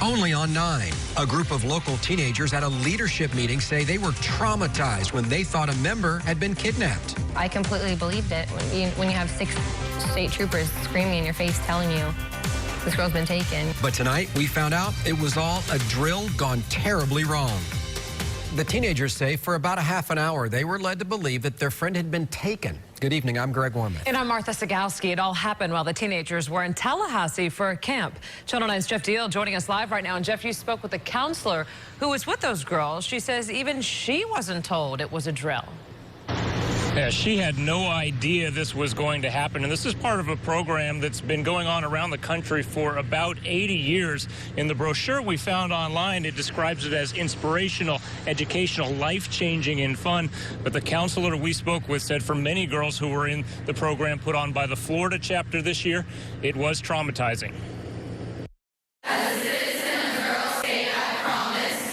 only on 9. A group of local teenagers at a leadership meeting say they were traumatized when they thought a member had been kidnapped. I completely believed it. When you have 6 state troopers screaming in your face telling you this girl's been taken. But tonight, we found out it was all a drill gone terribly wrong. The teenagers say for about a half an hour, they were led to believe that their friend had been taken. Good evening, I'm Greg Wormuth. And I'm Martha Sagowski. It all happened while the teenagers were in Tallahassee for a camp. Channel 9's Jeff Deal joining us live right now. And Jeff, you spoke with a counselor who was with those girls. She says even she wasn't told it was a drill. Yeah, she had no idea this was going to happen, and this is part of a program that's been going on around the country for about 80 years. In the brochure we found online, it describes it as inspirational, educational, life-changing, and fun. But the counselor we spoke with said for many girls who were in the program put on by the Florida chapter this year, it was traumatizing.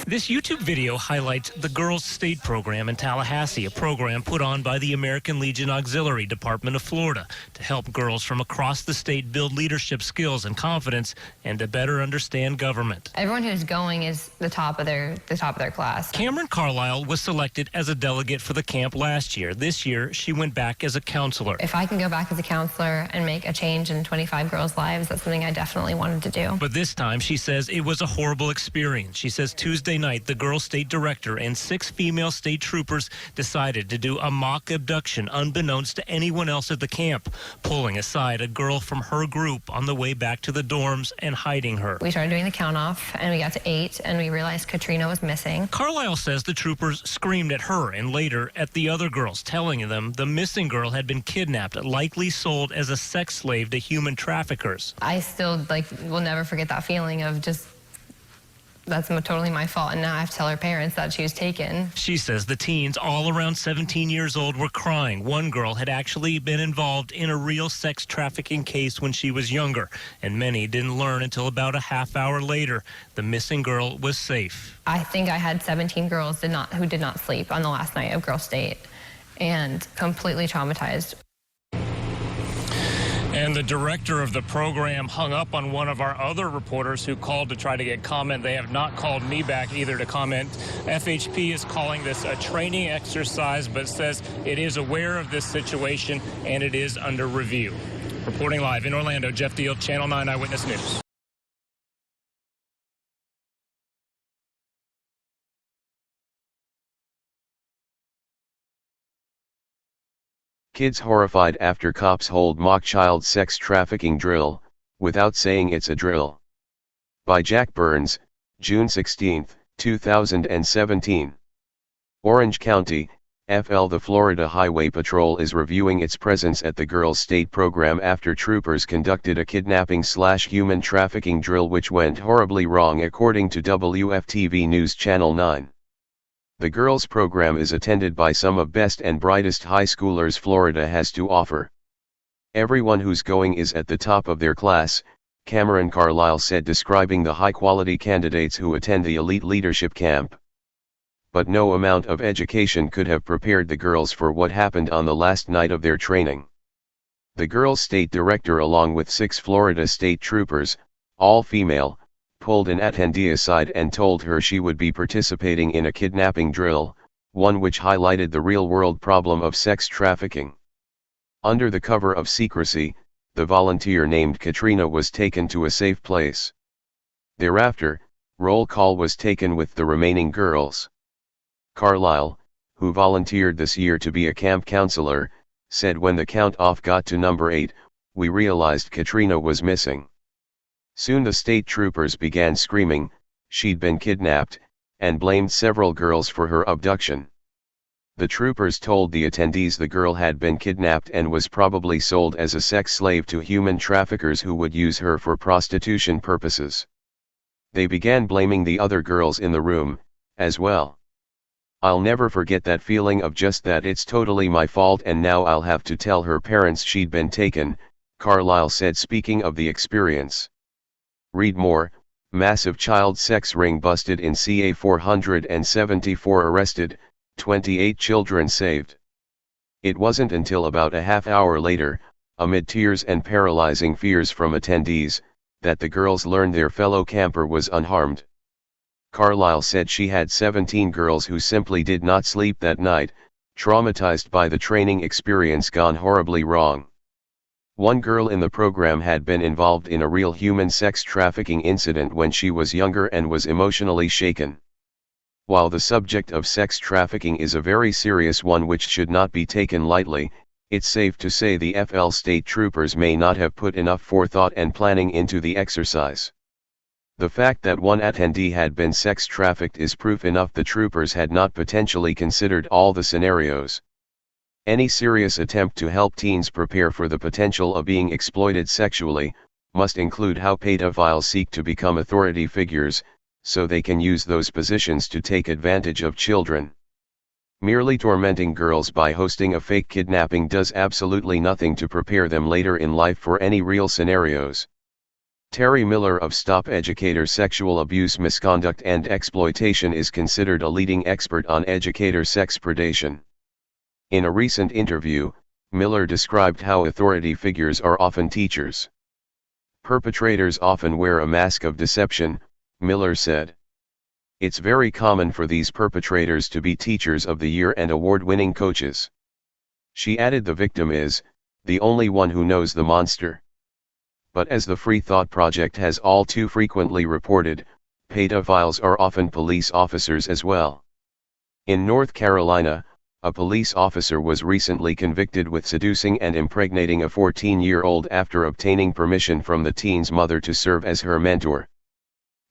This YouTube video highlights the Girls State Program in Tallahassee, a program put on by the American Legion Auxiliary Department of Florida to help girls from across the state build leadership skills and confidence and to better understand government. Everyone who's going is the top of their class. Cameron Carlisle was selected as a delegate for the camp last year. This year, she went back as a counselor. If I can go back as a counselor and make a change in 25 girls' lives, that's something I definitely wanted to do. But this time, she says it was a horrible experience. She says Tuesday night, the girls' state director and 6 female state troopers decided to do a mock abduction unbeknownst to anyone else at the camp, pulling aside a girl from her group on the way back to the dorms and hiding her. We started doing the count off and we got to 8 and we realized Katrina was missing. Carlisle says the troopers screamed at her and later at the other girls, telling them the missing girl had been kidnapped, likely sold as a sex slave to human traffickers. I still will never forget that feeling of just, that's totally my fault, and now I have to tell her parents that she was taken. She says the teens, all around 17 years old, were crying. One girl had actually been involved in a real sex trafficking case when she was younger, and many didn't learn until about a half hour later. The missing girl was safe. I think I had 17 girls who did not sleep on the last night of Girls State, and completely traumatized. And the director of the program hung up on one of our other reporters who called to try to get comment. They have not called me back either to comment. FHP is calling this a training exercise, but says it is aware of this situation and it is under review. Reporting live in Orlando, Jeff Deal, Channel 9 Eyewitness News. Kids horrified after cops hold mock child sex trafficking drill, without saying it's a drill. By Jack Burns, June 16, 2017. Orange County, FL. The Florida Highway Patrol is reviewing its presence at the Girls State Program after troopers conducted a kidnapping/human trafficking drill which went horribly wrong according to WFTV News Channel 9. The girls' program is attended by some of best and brightest high schoolers Florida has to offer. Everyone who's going is at the top of their class, Cameron Carlisle said, describing the high-quality candidates who attend the elite leadership camp. But no amount of education could have prepared the girls for what happened on the last night of their training. The girls' state director along with 6 Florida state troopers, all female, pulled an attendee aside and told her she would be participating in a kidnapping drill, one which highlighted the real-world problem of sex trafficking. Under the cover of secrecy, the volunteer named Katrina was taken to a safe place. Thereafter, roll call was taken with the remaining girls. Carlisle, who volunteered this year to be a camp counselor, said when the count-off got to number 8, we realized Katrina was missing. Soon the state troopers began screaming, she'd been kidnapped, and blamed several girls for her abduction. The troopers told the attendees the girl had been kidnapped and was probably sold as a sex slave to human traffickers who would use her for prostitution purposes. They began blaming the other girls in the room, as well. I'll never forget that feeling of just that it's totally my fault and now I'll have to tell her parents she'd been taken, Carlisle said, speaking of the experience. Read more, massive child sex ring busted in CA, 474 arrested, 28 children saved. It wasn't until about a half hour later, amid tears and paralyzing fears from attendees, that the girls learned their fellow camper was unharmed. Carlisle said she had 17 girls who simply did not sleep that night, traumatized by the training experience gone horribly wrong. One girl in the program had been involved in a real human sex trafficking incident when she was younger and was emotionally shaken. While the subject of sex trafficking is a very serious one which should not be taken lightly, it's safe to say the FL state troopers may not have put enough forethought and planning into the exercise. The fact that one attendee had been sex trafficked is proof enough the troopers had not potentially considered all the scenarios. Any serious attempt to help teens prepare for the potential of being exploited sexually, must include how pedophiles seek to become authority figures, so they can use those positions to take advantage of children. Merely tormenting girls by hosting a fake kidnapping does absolutely nothing to prepare them later in life for any real scenarios. Terry Miller of Stop Educator Sexual Abuse Misconduct and Exploitation is considered a leading expert on educator sex predation. In a recent interview, Miller described how authority figures are often teachers. Perpetrators often wear a mask of deception, Miller said. It's very common for these perpetrators to be teachers of the year and award-winning coaches. She added the victim is the only one who knows the monster. But as the Free Thought Project has all too frequently reported, pedophiles are often police officers as well. In North Carolina, a police officer was recently convicted with seducing and impregnating a 14-year-old after obtaining permission from the teen's mother to serve as her mentor.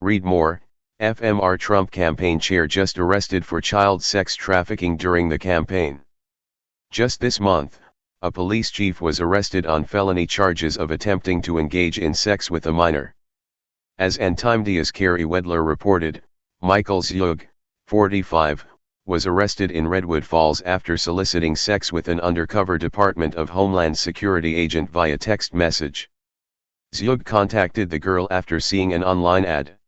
Read more. FMR Trump campaign chair just arrested for child sex trafficking during the campaign. Just this month, a police chief was arrested on felony charges of attempting to engage in sex with a minor. As Antimedia's Carrie Wedler reported, Michael Zug, 45, was arrested in Redwood Falls after soliciting sex with an undercover Department of Homeland Security agent via text message. Zug contacted the girl after seeing an online ad.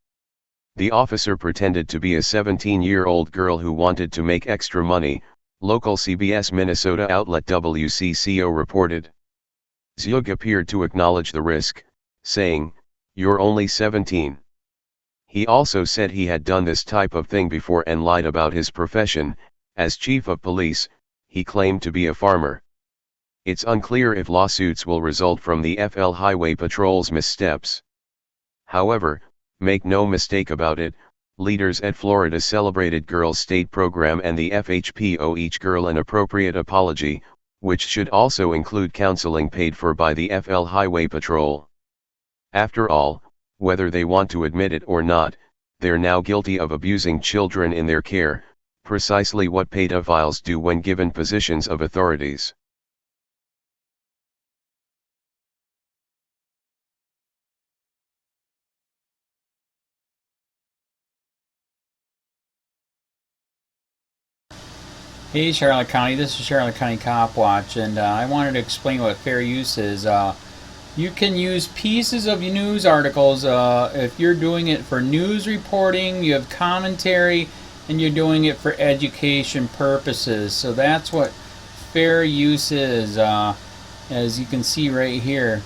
The officer pretended to be a 17-year-old girl who wanted to make extra money, local CBS Minnesota outlet WCCO reported. Zug appeared to acknowledge the risk, saying, "You're only 17. He also said he had done this type of thing before and lied about his profession. As chief of police, he claimed to be a farmer. It's unclear if lawsuits will result from the FL Highway Patrol's missteps. However, make no mistake about it, leaders at Florida celebrated Girls State Program and the FHP owe each girl an appropriate apology, which should also include counseling paid for by the FL Highway Patrol. After all, whether they want to admit it or not, they're now guilty of abusing children in their care, precisely what pedophiles do when given positions of authorities. Hey Charlotte County, this is Charlotte County COPWATCH, and I wanted to explain what fair use is. You can use pieces of news articles if you're doing it for news reporting, you have commentary, and you're doing it for education purposes. So that's what fair use is, as you can see right here.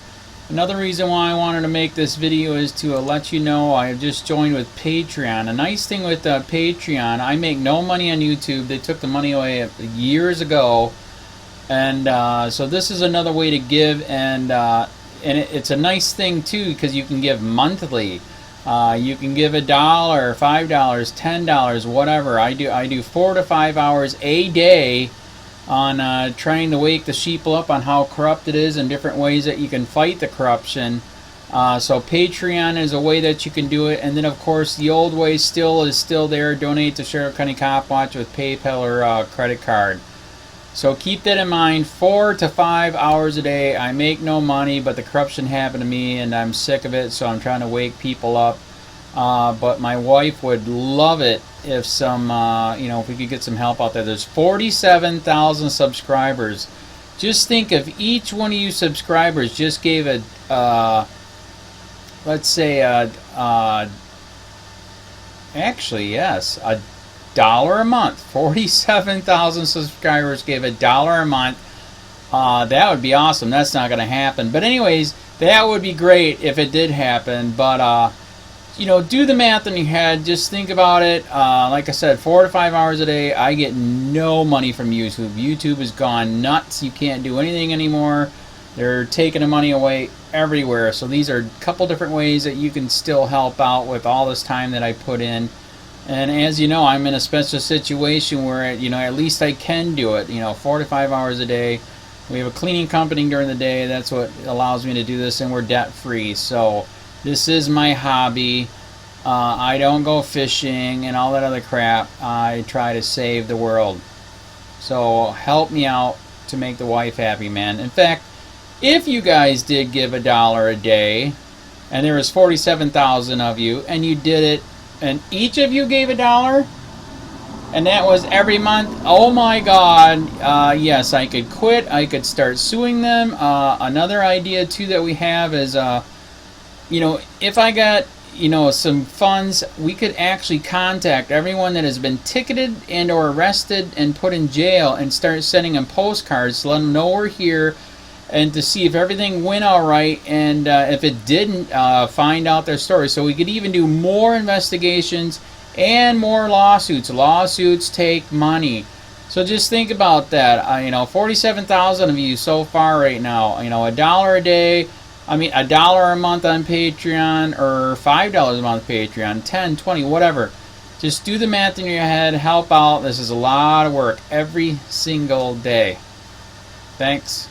Another reason why I wanted to make this video is to let you know I have just joined with Patreon. A nice thing with Patreon, I make no money on YouTube. They took the money away years ago, and so this is another way to give, and it's a nice thing too because you can give monthly. You can give $1, $5, $10, whatever. I do 4 to 5 hours a day on trying to wake the sheeple up on how corrupt it is and different ways that you can fight the corruption. So Patreon is a way that you can do it, and then of course the old way is still there. Donate to Charlotte County COPWATCH with PayPal or credit card. So keep that in mind. 4 to 5 hours a day. I make no money, but the corruption happened to me and I'm sick of it, so I'm trying to wake people up. But my wife would love it if if we could get some help out there. There's 47,000 subscribers. Just think if each one of you subscribers just gave let's say actually yes, $1 a month. 47,000 subscribers gave $1 a month. That would be awesome. That's not going to happen. But anyways, That would be great if it did happen, but you know, do the math in your head. Just think about it. Like I said, 4 to 5 hours a day. I get no money from YouTube. YouTube has gone nuts. You can't do anything anymore. They're taking the money away everywhere. So these are a couple different ways that you can still help out with all this time that I put in. And as you know, I'm in a special situation where, you know, at least I can do it. You know, 4 to 5 hours a day. We have a cleaning company during the day. That's what allows me to do this, and we're debt free. So this is my hobby. I don't go fishing and all that other crap. I try to save the world. So help me out to make the wife happy, man. In fact, if you guys did give $1 a day, and there was 47,000 of you, and you did it, and each of you gave $1, and that was every month, oh my God, yes, I could quit. I could start suing them. Another idea too that we have is, you know, if I got, you know, some funds, we could actually contact everyone that has been ticketed and or arrested and put in jail and start sending them postcards to let them know we're here, and to see if everything went all right, and if it didn't, find out their story. So we could even do more investigations and more lawsuits. Lawsuits take money. So just think about that. You know, 47,000 of you so far right now. You know, $1 a day. I mean, $1 a month on Patreon, or $5 a month Patreon, 10, 20, whatever. Just do the math in your head. Help out. This is a lot of work every single day. Thanks.